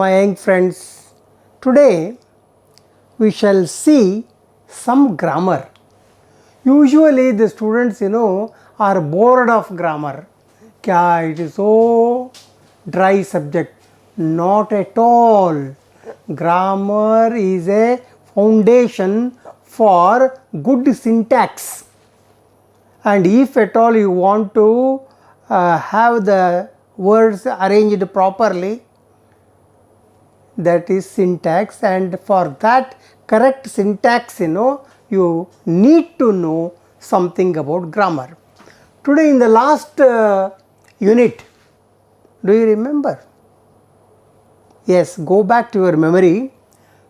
my young friends. Today we shall see some grammar. Usually the students are bored of grammar. Kya, it is so dry subject. Not at all. Grammar is a foundation for good syntax. And if at all you want to have the words arranged properly, that is syntax, and for that correct syntax you need to know something about grammar. Today in the last unit, do you remember? Yes, go back to your memory.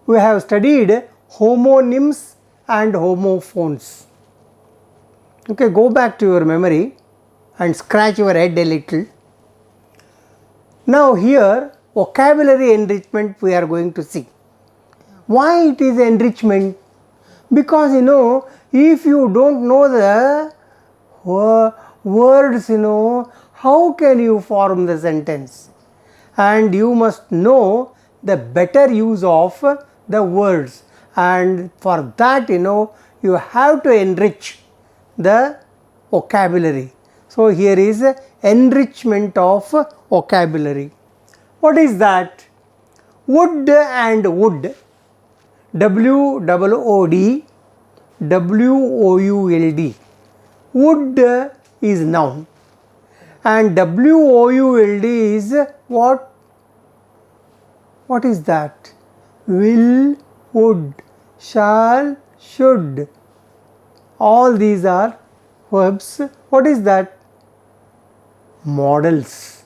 We have studied homonyms and homophones. Okay, go back to your memory and scratch your head a little. Now here vocabulary enrichment we are going to see. Why it is enrichment? Because if you don't know the words, how can you form the sentence? And you must know the better use of the words, and for that you have to enrich the vocabulary. So here is enrichment of vocabulary. What is that? Wood and wood, W-O-O-D, W-O-U-L-D. Wood is noun and W-O-U-L-D is what? What is that? Will, would, shall, should. All these are verbs. What is that? Modals.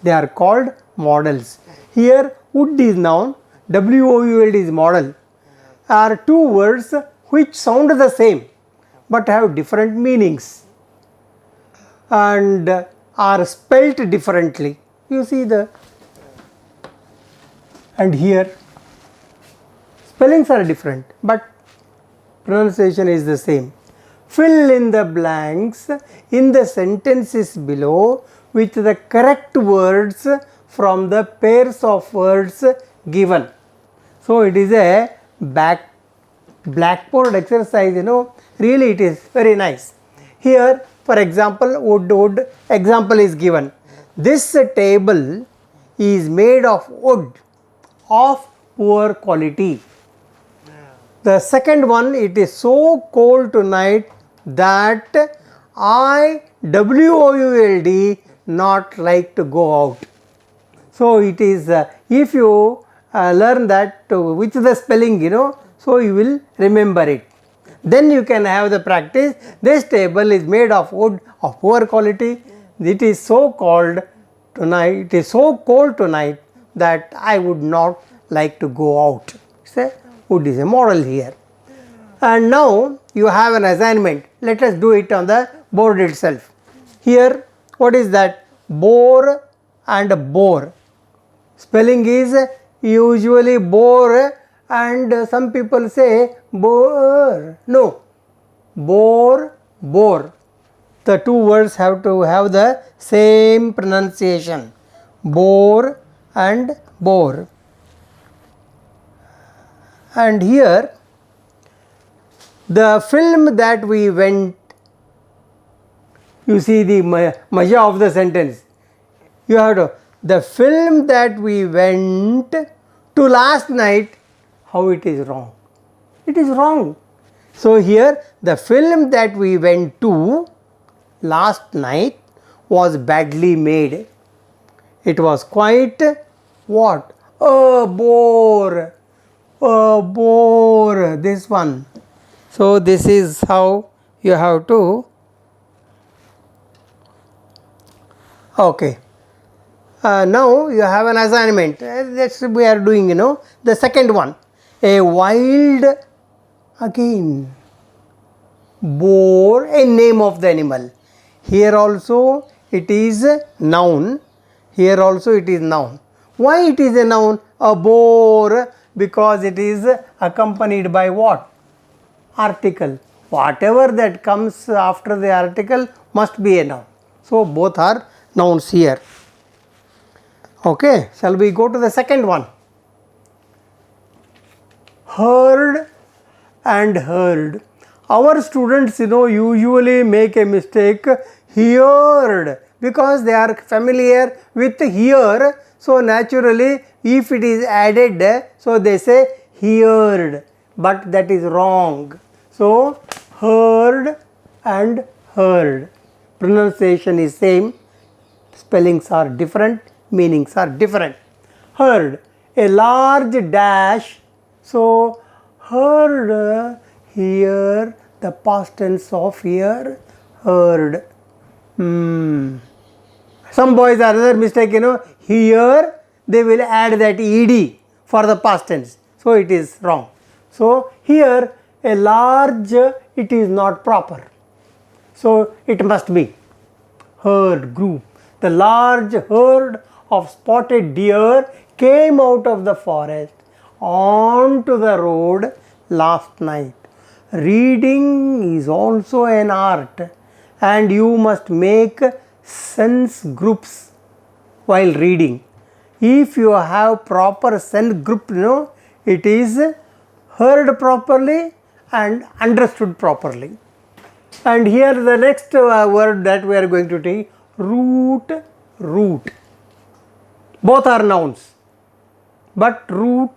They are called modals. Here wood is noun, W-O-U-L-D is modal. Are two words which sound the same but have different meanings and are spelt differently. You see the, and here spellings are different but pronunciation is the same. Fill in the blanks in the sentences below with the correct words from the pairs of words given. So it is a blackboard exercise, really it is very nice. Here for example, wood example is given. This table is made of wood of poor quality. The second one, it is so cold tonight that I, W-O-U-L-D, not like to go out. So it is, if you learn that with the spelling, so you will remember it. Then you can have the practice. This table is made of wood of poor quality. It is so cold tonight, it is so cold tonight that I would not like to go out. Say, wood is a model here. And now you have an assignment. Let us do it on the board itself. Here, what is that? Bore and bore. Spelling is usually bore and some people say bore. No, bore, bore. The two words have to have the same pronunciation. Bore and bore. And here the film that we went, you see the maja of the sentence. You have to, the film that we went to last night, how it is wrong? It is wrong. So here the film that we went to last night was badly made. It was quite what? A bore. A bore. This one. So this is how you have to. Okay. Now you have an assignment. That's we are doing, the second one. A wild, again, boar, a name of the animal. Here also it is noun. Here also it is noun. Why it is a noun? A boar, because it is accompanied by what? Article. Whatever that comes after the article must be a noun. So both are nouns here. Okay, shall we go to the second one? heard and heard. Our students, usually make a mistake, heard, because they are familiar with hear. So naturally, if it is added, so they say heard, but that is wrong. So heard and heard, pronunciation is same, spellings are different, meanings are different. Heard, a large dash, so heard, hear, the past tense of hear, heard. Some boys are other mistake, here they will add that ed for the past tense, so it is wrong. So here a large, it is not proper, so it must be herd, group. The large herd of spotted deer came out of the forest onto the road last night. Reading is also an art, and you must make sense groups while reading. If you have proper sense group, it is heard properly and understood properly. And here the next word that we are going to take, root, root. Both are nouns, but root,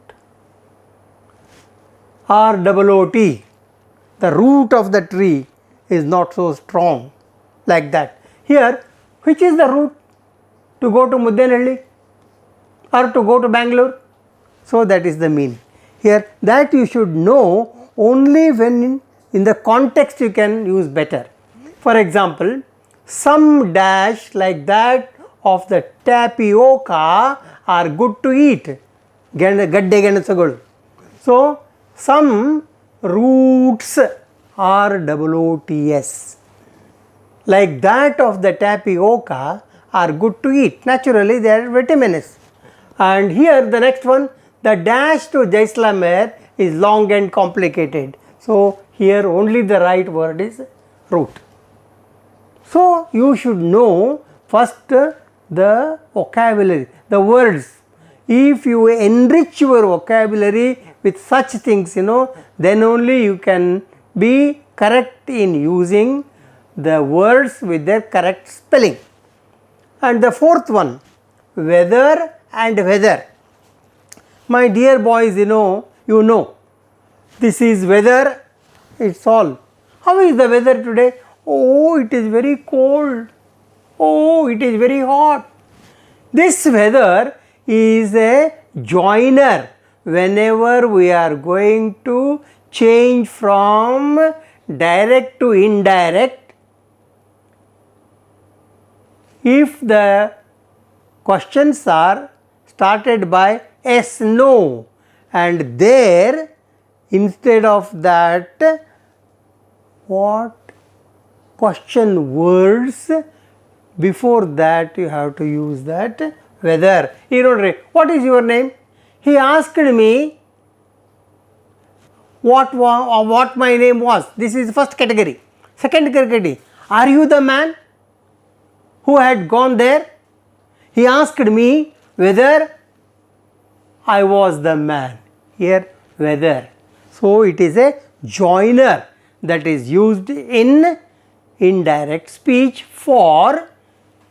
R-O-O-T, the root of the tree is not so strong like that. Here, which is the route to go to Muddenhalli or to go to Bangalore? So that is the meaning. Here, that you should know only when in the context you can use better. For example, some dash like that of the tapioca are good to eat. Gadde ಗೆಣಸುಗಳು. So, some roots are OOTS like that of the tapioca are good to eat. Naturally, they are vitaminous. And here the next one, the dash to Jaisalmer is long and complicated. So here only the right word is root. So you should know first the vocabulary, the words. If you enrich your vocabulary with such things, then only you can be correct in using the words with their correct spelling. And the fourth one, weather and weather. My dear boys, you know, this is weather, it's all. How is the weather today? Oh, it is very cold. Oh, it is very hot. This weather is a joiner. Whenever we are going to change from direct to indirect, if the questions are started by yes, no, and there instead of that, what question words, before that you have to use that whether. What is your name? He asked me what my name was. This is first category. Second category, are you the man who had gone there? He asked me whether I was the man. Here whether. So it is a joiner that is used in indirect speech for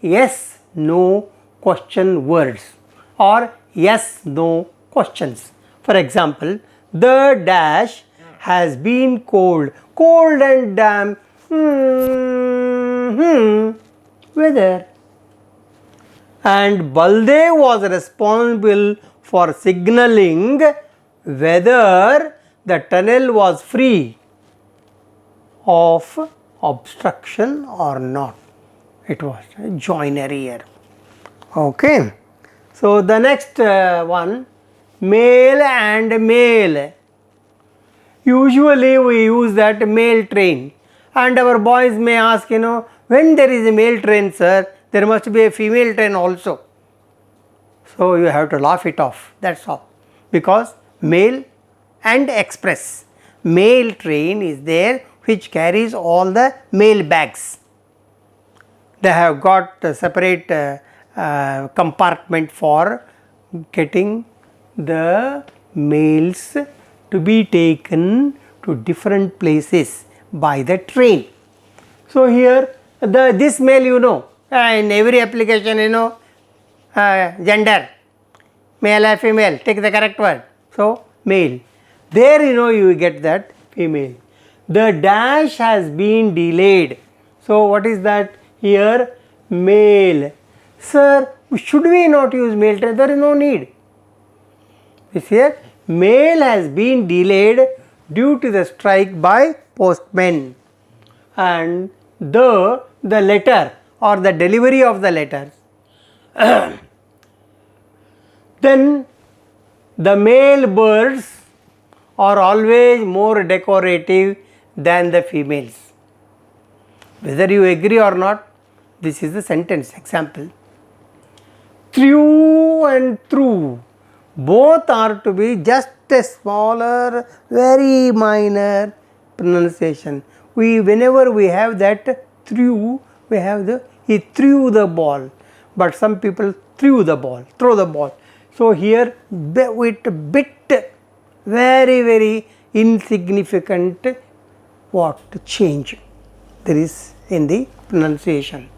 yes, no question words or yes, no questions. For example, the dash has been cold. Cold and damp. Weather. And Baldev was responsible for signaling whether the tunnel was free of obstruction or not. It was a joiner here. Okay. So the next one, mail and mail. Usually we use that mail train, and our boys may ask, when there is a mail train, sir, there must be a female train also. So you have to laugh it off, that's all. Because mail and express. Mail train is there which carries all the mail bags. They have got a separate compartment for getting the mails to be taken to different places by the train. So here this male in every application gender, male or female, take the correct word. So male. There you get that female. The dash has been delayed. So what is that here? Male. Sir, should we not use male? There is no need. This here mail has been delayed due to the strike by postmen, and the letter or the delivery of the letters. Then the male birds are always more decorative than the females. Whether you agree or not, this is the sentence example. Through and through, both are to be just a smaller, very minor pronunciation. Whenever we have that threw, we have he threw the ball, but some people throw the ball. So here with bit, very, very insignificant change there is in the pronunciation.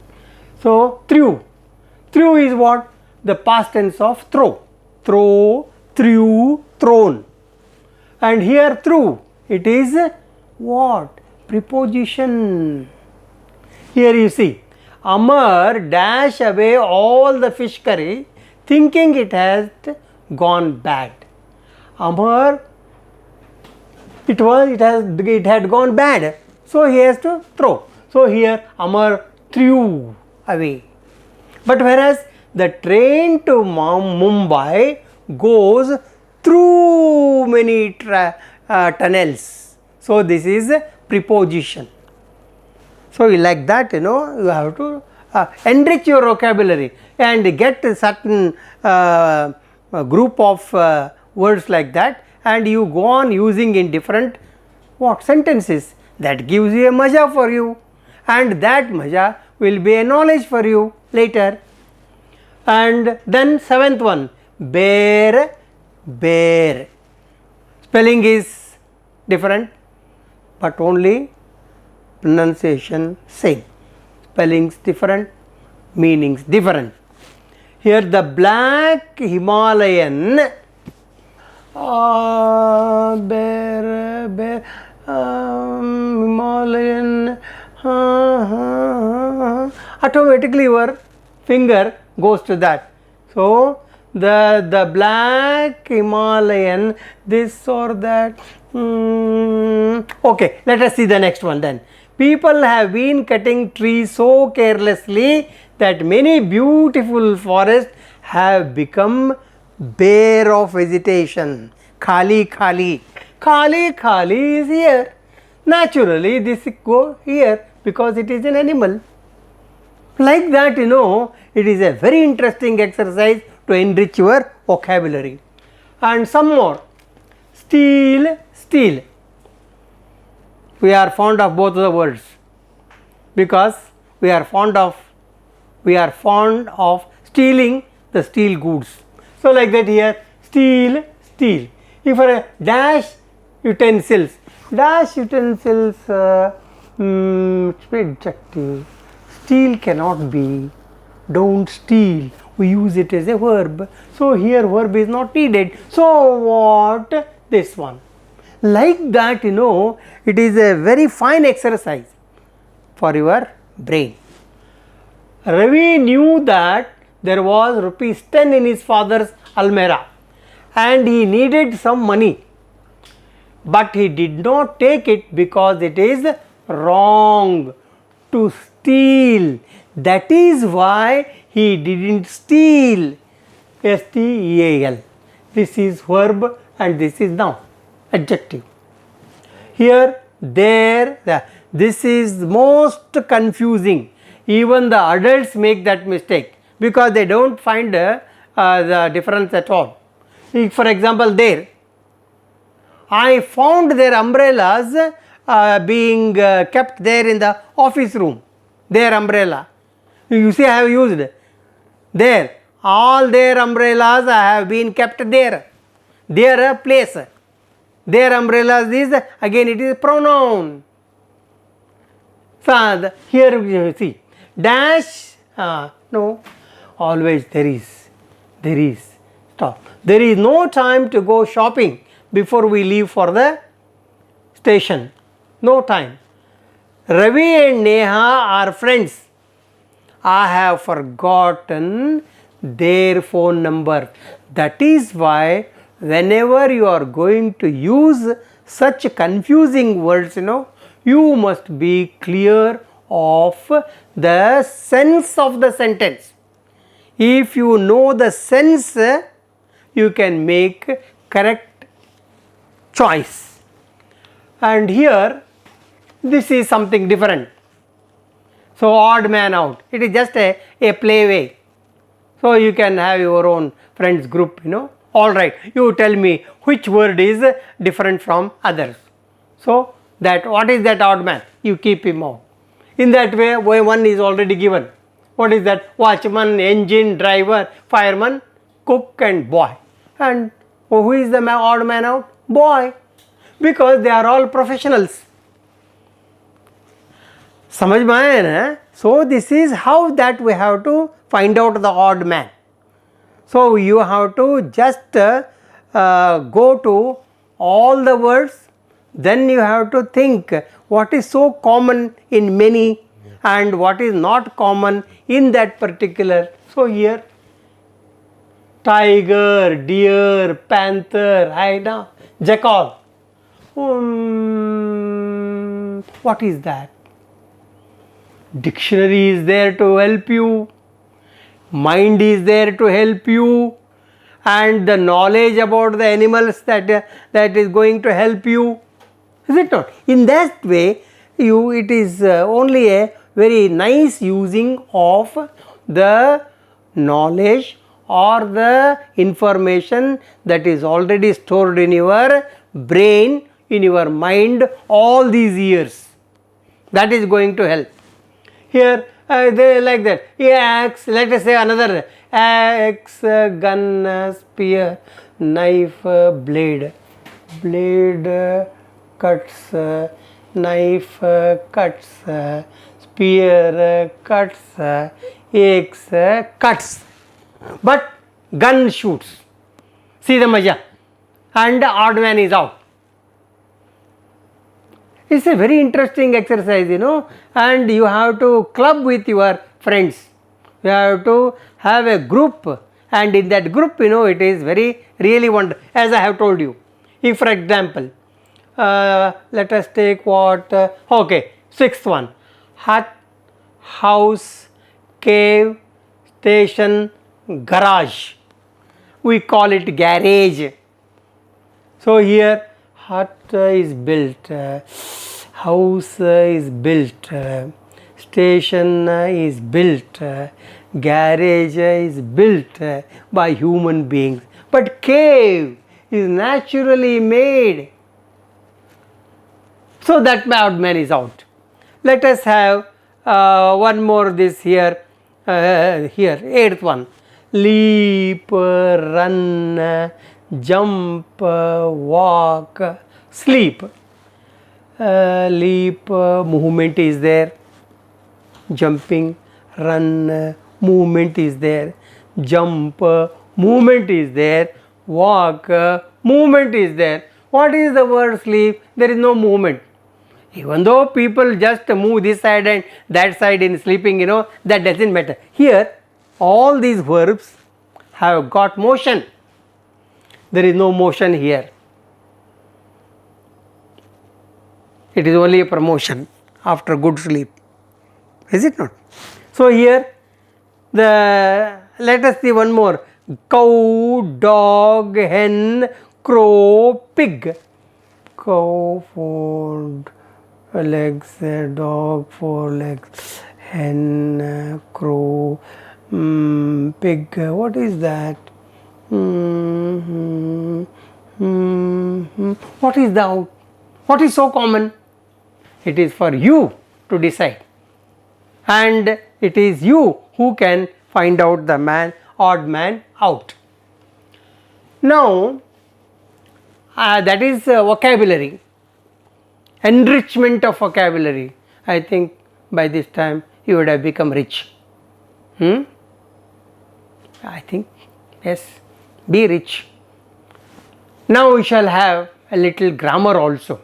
So threw is what? The past tense of throw. Throw, threw, thrown. And here through, it is what? Preposition. Here you see, Amar dash away all the fish curry thinking it has gone bad. Amar, it had gone bad, so he has to throw. So here Amar threw away. But whereas the train to Mumbai goes through many tunnels. So this is a preposition. So like that, you have to enrich your vocabulary and get a certain group of words like that, and you go on using in different sentences. That gives you a maja for you, and that maja will be a knowledge for you later. And then seventh one, bear. Spelling is different, but only pronunciation same. Spellings different, meanings different. Here the black Himalayan bear Himalayan automatically your finger goes to that. So the black Himalayan, this or that. Okay, let us see the next one then. People have been cutting trees so carelessly that many beautiful forests have become bare of vegetation. Khali is here. Naturally this go here because it is an animal. Like that, it is a very interesting exercise to enrich your vocabulary. And some more. Steal. We are fond of both the words because we are fond of stealing the steel goods. So like that here, steal. If for a dash utensils, adjective. Steal cannot be. Don't steal. We use it as a verb. So here verb is not needed. So what? This one. Like that, it is a very fine exercise for your brain. Ravi knew that there was ₹10 in his father's almirah and he needed some money, but he did not take it because it is wrong to steal. That is why he didn't steal. S-T-E-A-L. This is verb and this is noun, adjective. Here, there, this is most confusing. Even the adults make that mistake because they don't find the difference at all. For example, there, I found their umbrellas being kept there in the office room. Their umbrella. You see, I have used there. All their umbrellas have been kept there. Their place. Their umbrellas is, again it is pronoun. So here you see dash, no, always there is, stop. There is no time to go shopping before we leave for the station, no time. Ravi and Neha are friends. I have forgotten their phone number. That is why whenever you are going to use such confusing words, you must be clear of the sense of the sentence. If you know the sense, you can make correct choice. And here this is something different. So odd man out, it is just a play way. So you can have your own friends group, Alright, you tell me which word is different from others. So that what is that odd man? You keep him out. In that way, one is already given. What is that? Watchman, engine, driver, fireman, cook and boy. And who is the odd man out? Boy. Because they are all professionals. समझ में आया ना? So this is how that we have to find out the odd man. So you have to just go to all the words, then you have to think what is so common in many and what is not common in that particular. So here tiger, deer, panther, hyena, jackal. What is that? Dictionary is there to help you, mind is there to help you, and the knowledge about the animals that is going to help you, is it not? In that way, it is only a very nice using of the knowledge or the information that is already stored in your brain, in your mind all these years. That is going to help. Here they like that. Axe, let us say another axe, gun, spear, knife, blade. Blade cuts, knife cuts, spear cuts, axe cuts. But gun shoots. See the maja. And the odd man is out. It's a very interesting exercise, and you have to club with your friends. You have to have a group, and in that group, it is very really wonderful, as I have told you. If for example, let us take what, okay, sixth one, hut, house, cave, station, garage. We call it garage. So here hut is built, house is built, station is built, garage is built by human beings, but cave is naturally made. So that odd man is out. Let us have one more this here, eighth one. Leap, run, jump, walk, sleep. Leap, movement is there. Jumping, run, movement is there. Jump, movement is there. Walk, movement is there. What is the word sleep? There is no movement. Even though people just move this side and that side in sleeping, that doesn't matter. Here, all these verbs have got motion. There is no motion here. It is only a promotion after good sleep. Is it not? So here, let us see one more. Cow, dog, hen, crow, pig. Cow, 4 legs, dog, 4 legs, hen, crow, pig. What is that? What is the what is so common? It is for you to decide, and it is you who can find out the odd man out. Now that is vocabulary, enrichment of vocabulary. I think by this time you would have become rich. I think, yes, be rich. Now we shall have a little grammar also.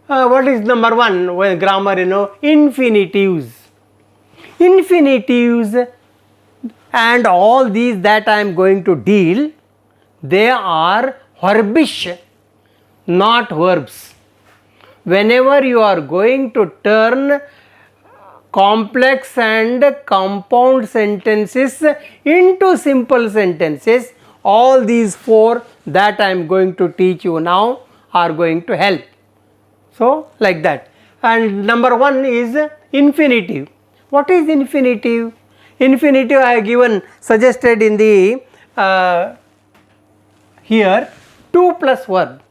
What is number one? Well, grammar, infinitives. Infinitives and all these that I am going to deal, they are verbish, not verbs. Whenever you are going to turn complex and compound sentences into simple sentences, all these four that I am going to teach you now are going to help. So, like that. And number one is infinitive. What is infinitive? Infinitive I have given, suggested in the here, to plus verb.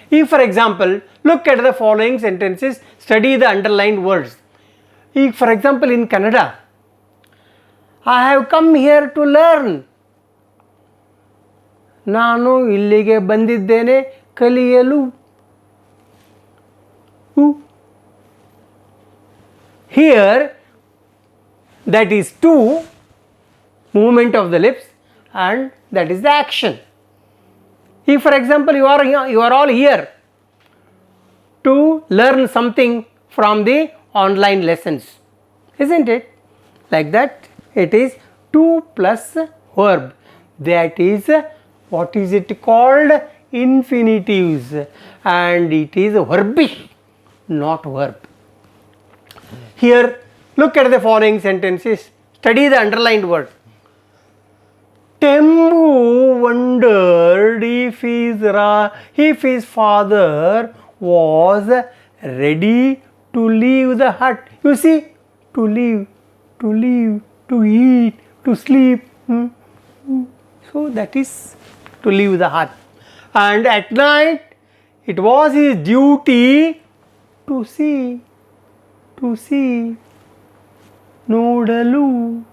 If for example, look at the following sentences, study the underlined words. If for example in Kannada, I have come here to learn. ನಾನು ಇಲ್ಲಿಗೆ ಬಂದಿದ್ದೇನೆ ಕಲಿಯಲು. Here that is to, movement of the lips, and that is the action. If for example you are all here to learn something from the online lessons, isn't it? Like that, it is to plus verb. That is, what is it called? Infinitives, and it is verbish, not verb. Here, look at the following sentences, study the underlined word. Tembu wondered if his father was ready to leave the hut. You see, to leave, to eat, to sleep. So that is to leave the hut. And at night, it was his duty to see. Nodalu,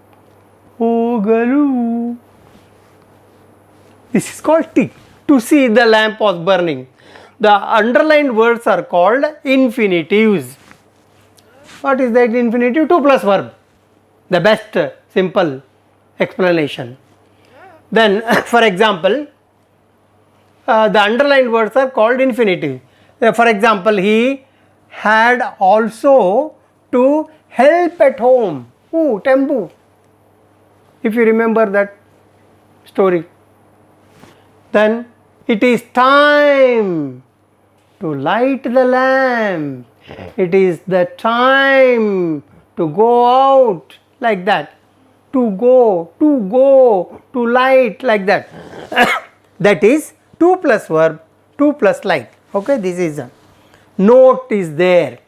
hogalu. This is called T. To see, the lamp was burning. The underlined words are called infinitives. What is that infinitive? To plus verb. The best simple explanation. Then, for example, the underlined words are called infinitive. For example, he had also to help at home. Tembu. If you remember that story. Then it is time to light the lamp. It is the time to go out, like that. To go, to light, like that. That is to plus verb, to plus light. Okay, this is a note is there.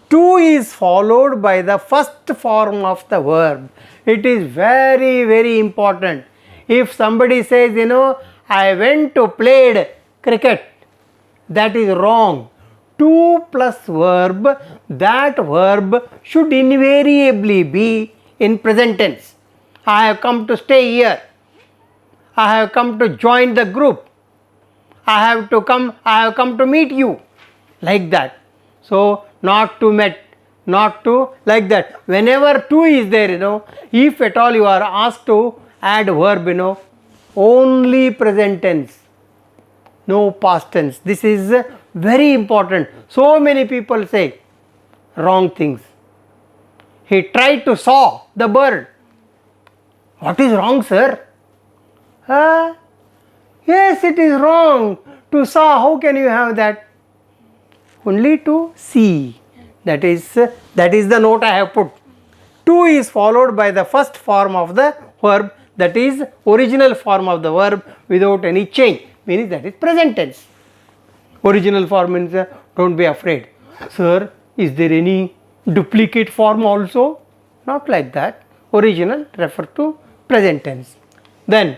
To is followed by the first form of the verb. It is very, very important. If somebody says, I went to played cricket, that is wrong. To plus verb, that verb should invariably be in present tense. I have come to stay here. I have come to join the group. I have come to meet you. Like that. So, not to met, not to, like that. Whenever to is there, if at all you are asked to add verb, only present tense, no past tense. This is very important. So many people say wrong things. He tried to saw the bird. What is wrong, sir? Yes, it is wrong to saw. How can you have that? Only to see. That is the note I have put. To is followed by the first form of the verb, that is original form of the verb without any change, means that is present tense. Original form means don't be afraid. Sir, is there any duplicate form also? Not like that. Original refer to present tense. Then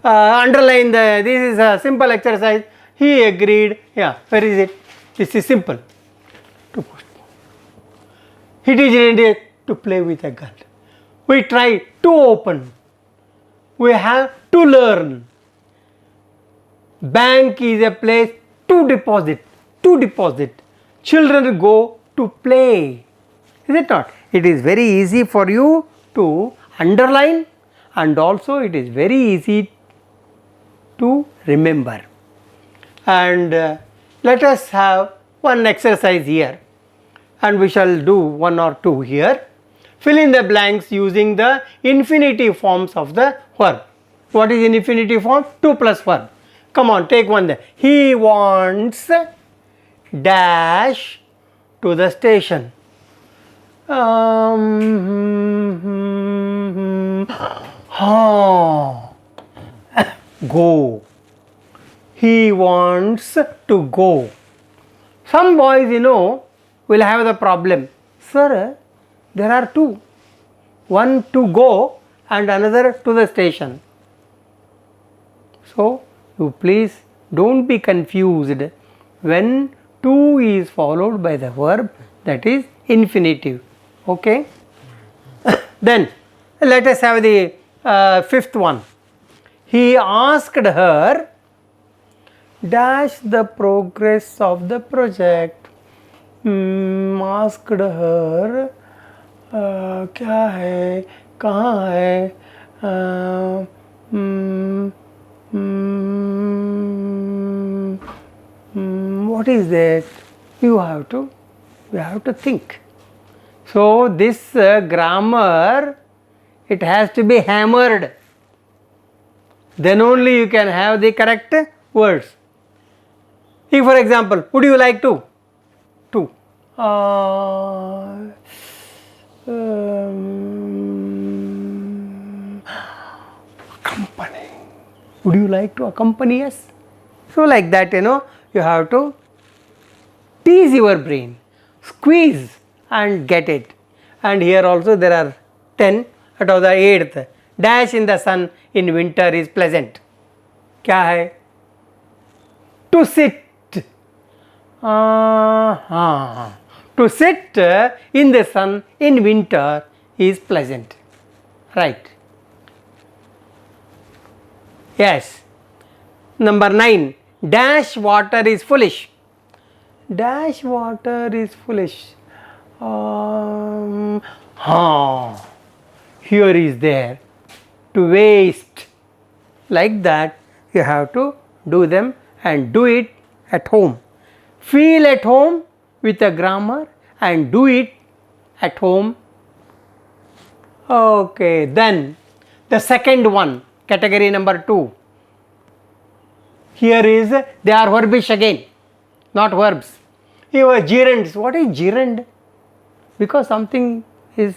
underline this is a simple exercise. He agreed. Yeah, where is it? This is simple. To postpone. He decided to play with a gun. We try to open. We have to learn. Bank is a place to deposit. To deposit. Children go to play. Is it not? It is very easy for you to underline, and also it is very easy to remember. And let us have one exercise here, and we shall do one or two here. Fill in the blanks using the infinitive forms of the verb. What is in infinitive form? 2 plus verb. Come on, take one there. He wants dash to the station. Go. He wants to go. Some boys, will have the problem. Sir, there are two. One to go and another to the station. So, you please don't be confused when to is followed by the verb, that is infinitive. Okay? Then, let us have the fifth one. He asked her dash the progress of the project. Asked her क्या है, कहाँ है, what is that? You have to think. So this grammar, it has to be hammered. Then only you can have the correct words. If, for example, would you like to? Accompany. Would you like to accompany us? So like that, you have to tease your brain, squeeze and get it. And here also there are 10 out of the 8th. Dash in the sun in winter is pleasant. क्या है? To sit. To sit in the sun in winter is pleasant. Right. Yes. Number 9. Dash water is foolish. Dash water is foolish. Here is there. To waste. Like that, you have to do them and do it at home. Feel at home with a grammar and do it at home. Okay, then the second one, category number 2. Here is, they are verbish again, not verbs. Here are gerunds. What is gerund? Because something is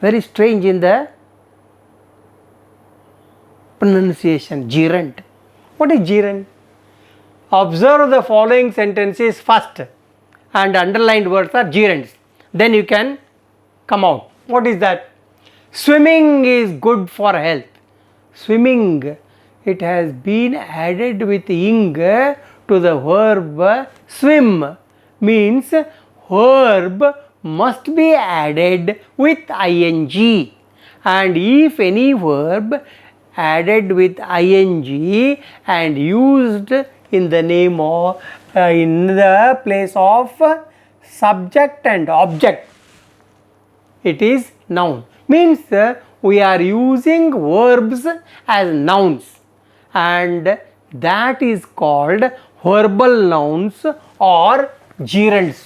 very strange in the pronunciation. Gerund. What is gerund? Observe the following sentences first, and underlined words are gerunds. Then you can come out. What is that? Swimming is good for health. Swimming, it has been added with ing to the verb swim, means verb must be added with ing, and if any verb added with ing and used in the name of in the place of subject and object, it is noun. Means we are using verbs as nouns, and that is called verbal nouns or gerunds.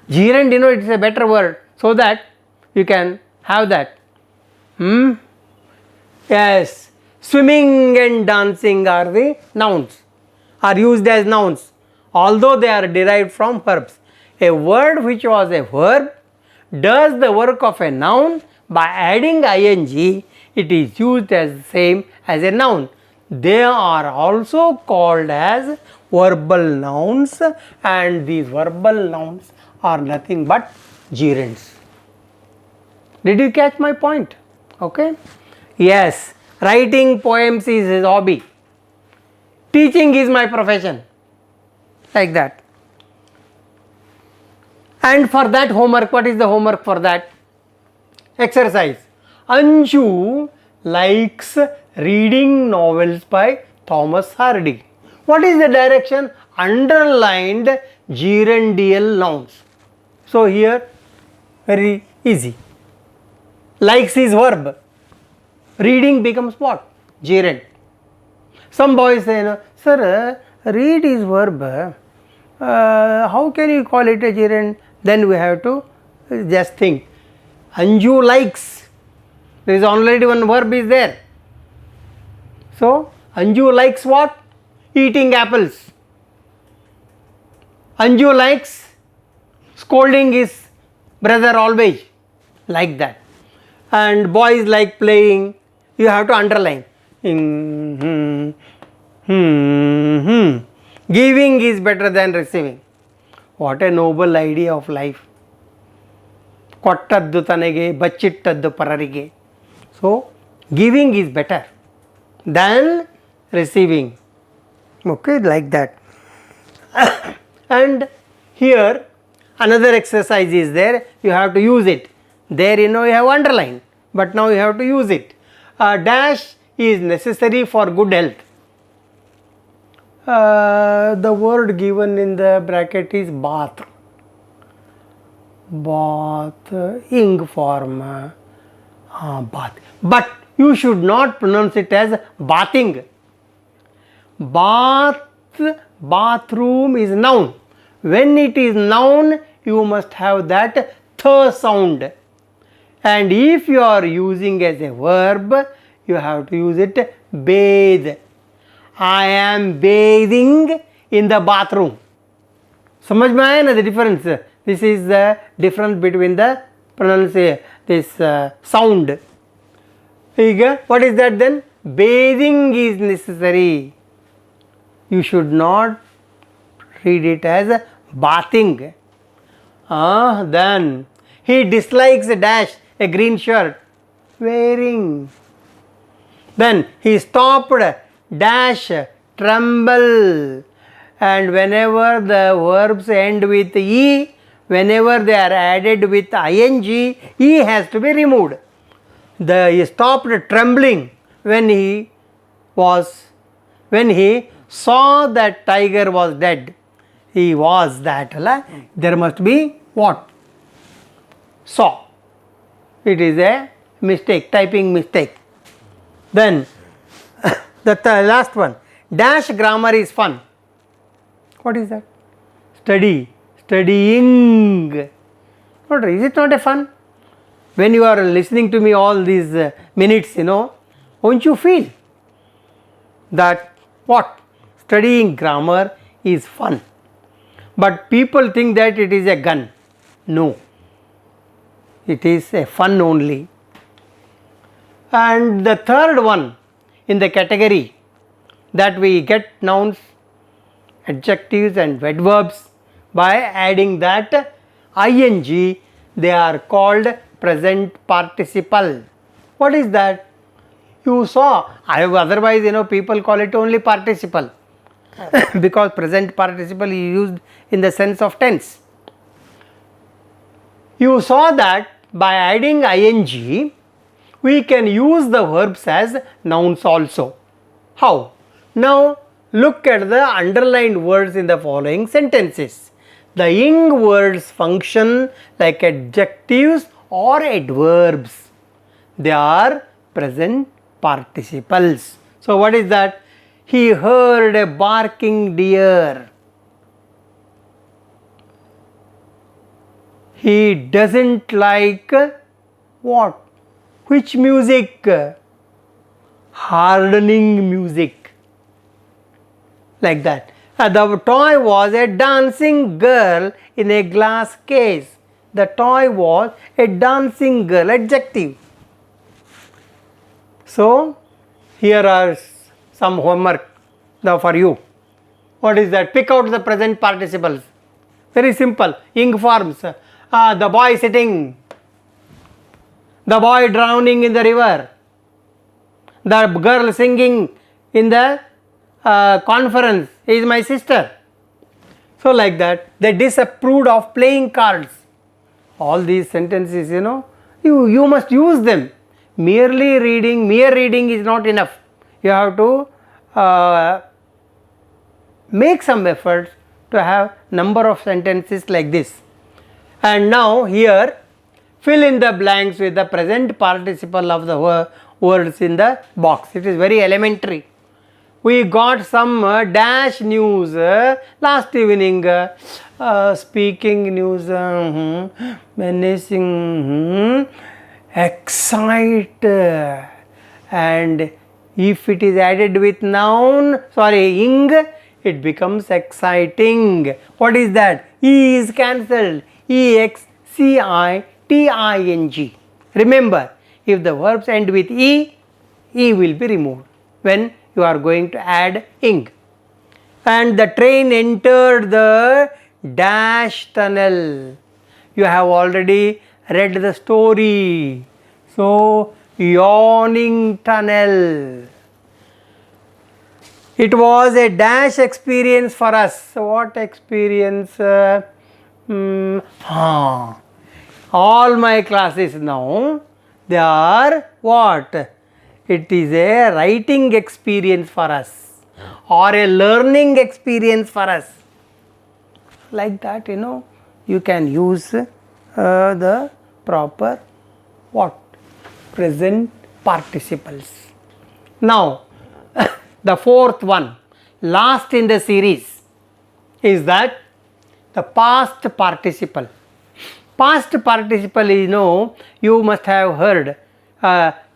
Gerund, it is a better word, so that you can have that. Yes, swimming and dancing are the nouns, are used as nouns, although they are derived from verbs. A word which was a verb does the work of a noun by adding ing, it is used as the same as a noun. They are also called as verbal nouns, and these verbal nouns are nothing but gerunds. Did you catch my point? Okay. Yes, writing poems is his hobby. Teaching is my profession. Like that. And for that homework, what is the homework for that? Exercise. Anshu likes reading novels by Thomas Hardy. What is the direction? Underlined gerundial nouns. So here very easy. Likes is verb. Reading becomes what? Gerund. Some boys say, sir, read is verb. How can you call it a gerund? Then we have to just think. Anju likes. There is already one verb is there. So Anju likes what? Eating apples. Anju likes scolding his brother always. Like that. And boys like playing. You have to underline. Giving is better than receiving. What a noble idea of life. ಕೊಟ್ಟದ್ದು ತನಗೆ ಬಚ್ಚಿಟ್ಟದ್ದು ಪರರಿಗೆ. So giving is better than receiving. Okay, like that. And here another exercise is there. You have to use it. There you have underline, but now you have to use it. Dash is necessary for good health. The word given in the bracket is bath. Bath, ing form, bath. But you should not pronounce it as bathing. Bath, bathroom is noun. When it is noun, you must have that th sound. And if you are using as a verb, you have to use it bathe. I am bathing in the bathroom. समझ में आया ना the difference? This is the difference between the pronunciation, this sound. What is that then? Bathing is necessary. You should not read it as bathing. Then he dislikes a dash, a green shirt, wearing. Then he stopped, dash, tremble. And whenever the verbs end with e, whenever they are added with ing, e has to be removed. He stopped trembling when he saw that tiger was dead. He was that. There must be what? Saw. It is a mistake, typing mistake. Then the last one. Dash grammar is fun. What is that? Study. Studying. Is it not a fun? When you are listening to me all these minutes, won't you feel that what? Studying grammar is fun. But people think that it is a gun. No. It is a fun only. And the third one in the category that we get nouns, adjectives and adverbs by adding that ing, they are called present participle. What is that? You saw, otherwise people call it only participle because present participle is used in the sense of tense. You saw that by adding ing, we can use the verbs as nouns also. How? Now look at the underlined words in the following sentences. The ing words function like adjectives or adverbs. They are present participles. So what is that? He heard a barking deer. He doesn't like what? Which music? Hardening music. Like that. The toy was a dancing girl in a glass case. The toy was a dancing girl, adjective. So here are some homework for you. What is that? Pick out the present participles. Very simple. Ing forms. The boy sitting. The boy drowning in the river. The girl singing in the conference is my sister. So like that. They disapproved of playing cards. All these sentences, you must use them. Mere reading is not enough. You have to make some effort to have number of sentences like this. And now here fill in the blanks with the present participle of the words in the box. It is very elementary. We got some dash news last evening, speaking news, menacing, excite, and if it is added with noun, ing, it becomes exciting. What is that? E is cancelled. EXCITING. Remember, if the verbs end with E, E will be removed when you are going to add ing. And the train entered the dash tunnel. You have already read the story. So, yawning tunnel. It was a dash experience for us. So, what experience? All my classes now, they are what? It is a writing experience for us or a learning experience for us. Like that, you can use the proper what? Present participles. Now, the fourth one, last in the series, is that the past participle. Past participle is, you must have heard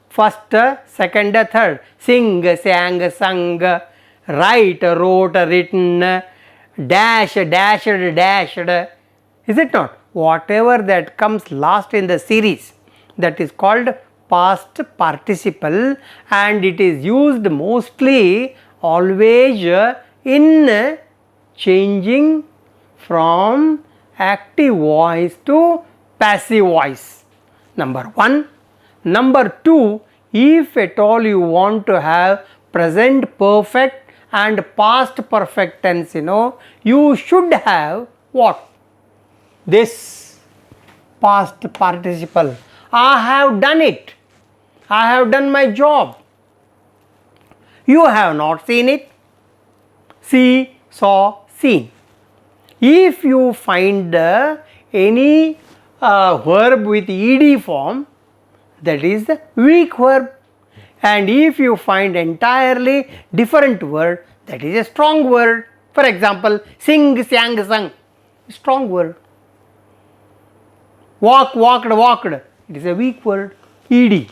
first, second, third. Sing, sang, sung, write, wrote, written, dash, dashed, dashed. Is it not? Whatever that comes last in the series, that is called past participle, and it is used mostly always in changing from active voice to passive voice. Number one. Number two, if at all you want to have present perfect and past perfect tense, you should have what? This past participle. I have done it. I have done my job. You have not seen it. See, saw, seen. If you find any verb with ed form, that is the weak verb. And if you find entirely different word, that is a strong word. For example, sing, sang, sung, strong word. Walk, walked, walked, it is a weak word, ed.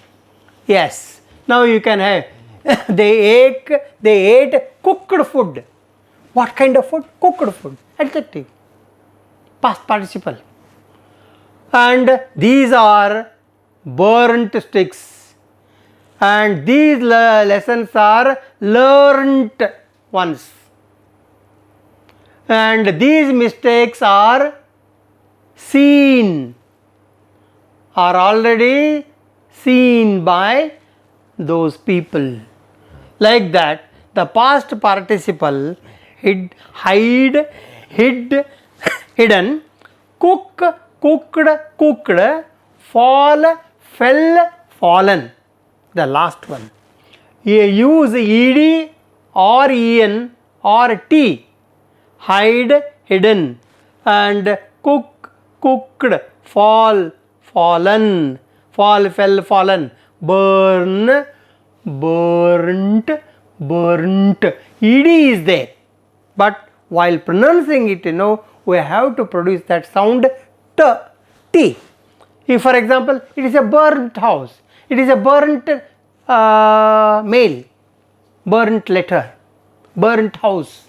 Yes. Now you can have they ate cooked food. What kind of food? Cooked food. Adjective. Past participle. And these are burnt sticks. And these lessons are learnt ones. And these mistakes are seen, are already seen by those people. Like that, the past participle hid, hidden, cook, cooked, cooked, fall, fell, fallen. The last one. You use ed or en or t. Hide, hidden, and cook, cooked, fall, fallen, fall, fell, fallen, burn, burnt, burnt. Ed is there, but while pronouncing it, we have to produce that sound t. If, for example, it is a burnt house, it is a burnt mail, burnt letter, burnt house.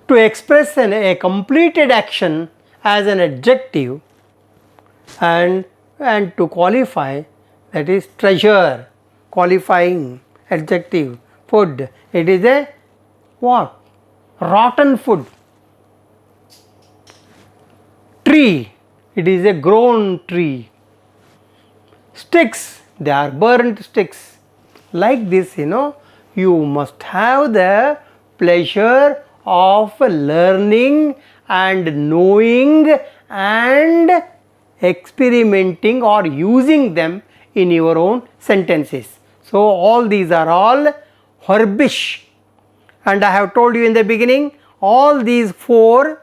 To express a completed action as an adjective and to qualify, that is treasure, qualifying adjective, food. It is a what? Rotten food. Tree, it is a grown tree. Sticks, they are burnt sticks. Like this, you must have the pleasure of learning and knowing and experimenting or using them in your own sentences. So, all these are all verbish and I have told you in the beginning, all these four,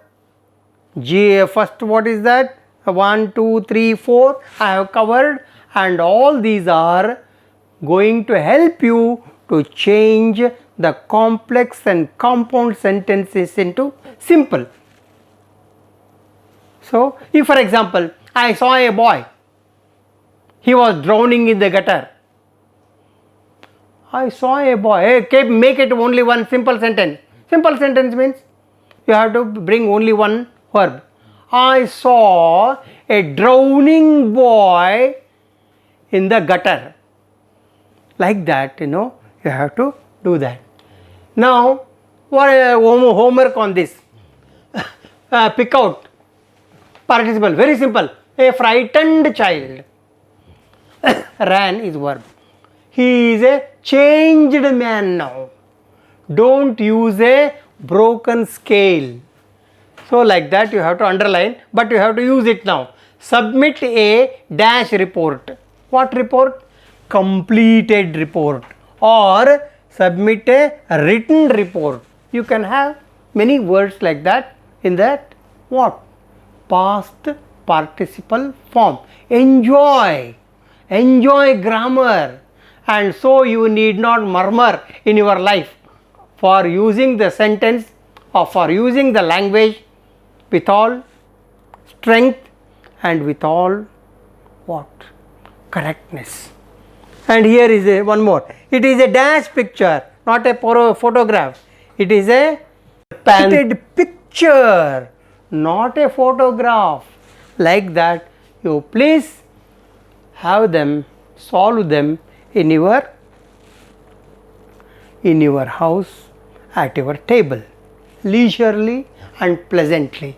first what is that, 1, 2, 3, 4 I have covered, and all these are going to help you to change the complex and compound sentences into simple. So, if for example, I saw a boy, he was drowning in the gutter. I saw a boy, make it only one simple sentence. Simple sentence means you have to bring only one verb. I saw a drowning boy in the gutter. Like that, you have to do that. Now, what homework on this? Pick out participle, very simple. A frightened child. Ran is verb. He is a changed man now. Don't use a broken scale. So, like that you have to underline, but you have to use it now. Submit a dash report. What report? Completed report, or submit a written report. You can have many words like that in that what? Past participle form. Enjoy grammar, and so you need not murmur in your life for using the sentence or for using the language with all strength and with all what? Correctness. And here is one more. It is a dash picture, not a photograph. It is a painted picture, not a photograph. Like that, you please have them, solve them in your house, at your table, leisurely and pleasantly.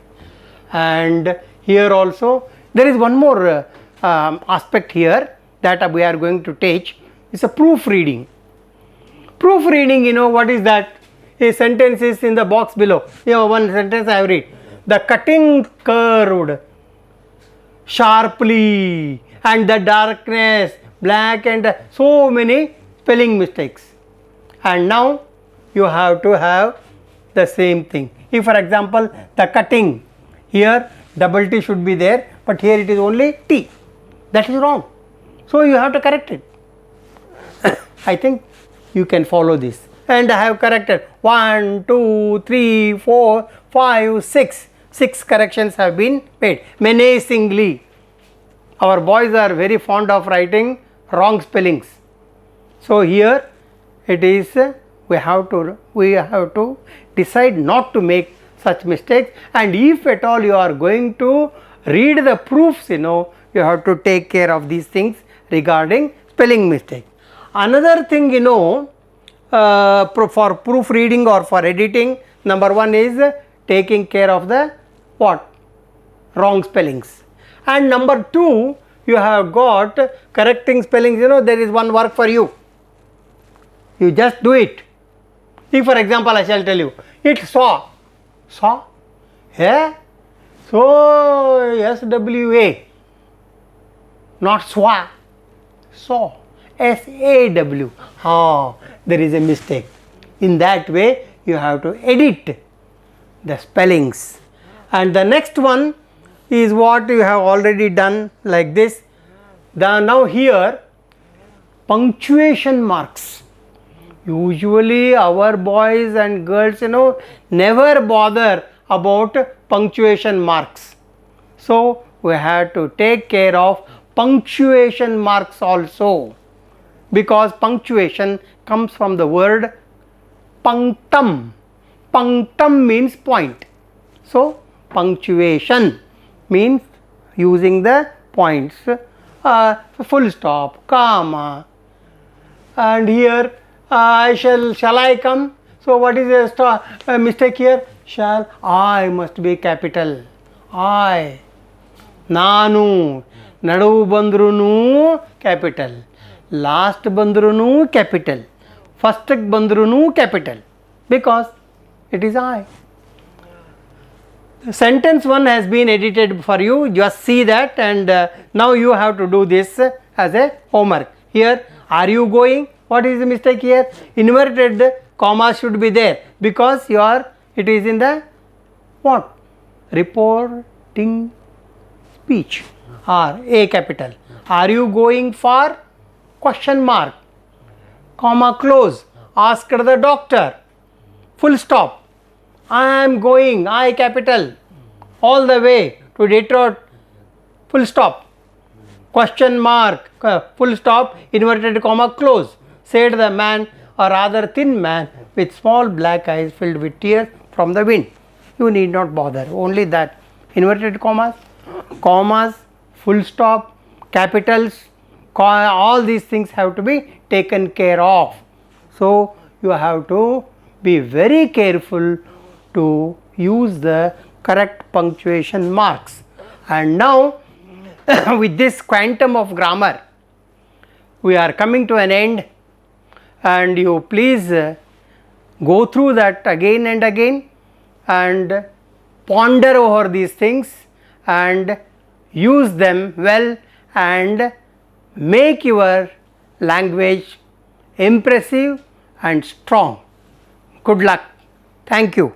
And here also there is one more aspect here that we are going to teach. It's a proofreading. Proofreading, what is that? A sentence is in the box below. One sentence I have read. The cutting curved sharply, and the darkness black, and so many spelling mistakes. And now you have to have the same thing. If for example the cutting, here double T should be there, but here it is only T. That is wrong. So you have to correct it. I think you can follow this. And I have corrected 1, 2, 3, 4, 5, 6. 6 corrections have been made menacingly. Our boys are very fond of writing wrong spellings. So here it is, we have to decide not to make such mistakes, and if at all you are going to read the proofs, you have to take care of these things regarding spelling mistake. Another thing, for proofreading or for editing, number one is taking care of the what? Wrong spellings. And number two, you have got correcting spellings. There is one work for you. You just do it. If for example I shall tell you, it saw, yeah, so SWA, not swa, saw, SAW. There is a mistake. In that way you have to edit the spellings. And the next one is what you have already done, like this. Now here punctuation marks. Usually our boys and girls never bother about punctuation marks. So we have to take care of punctuation marks also, because punctuation comes from the word punctum. Punctum means point. So punctuation means using the points, full stop, comma, and here shall I come? So what is the mistake here? Shall, I must be capital. I, Nanu, Nadu bandrunu capital, last bandrunu capital, first bandrunu capital, because it is I. Sentence 1 has been edited for you, just see that, and now you have to do this as a homework. Here, are you going? What is the mistake here? Inverted comma should be there because it is in the what? Reporting speech or A capital. Are you going for? Question mark, comma close, asked the doctor, full stop. I am going, I capital, all the way to Detroit, full stop, question mark, full stop, inverted comma close, said the man, a rather thin man with small black eyes filled with tears from the wind. You need not bother, only that inverted commas, full stop, capitals, all these things have to be taken care of. So you have to be very careful to use the correct punctuation marks. And now with this quantum of grammar we are coming to an end, and you please go through that again and again and ponder over these things and use them well and make your language impressive and strong. Good luck. Thank you.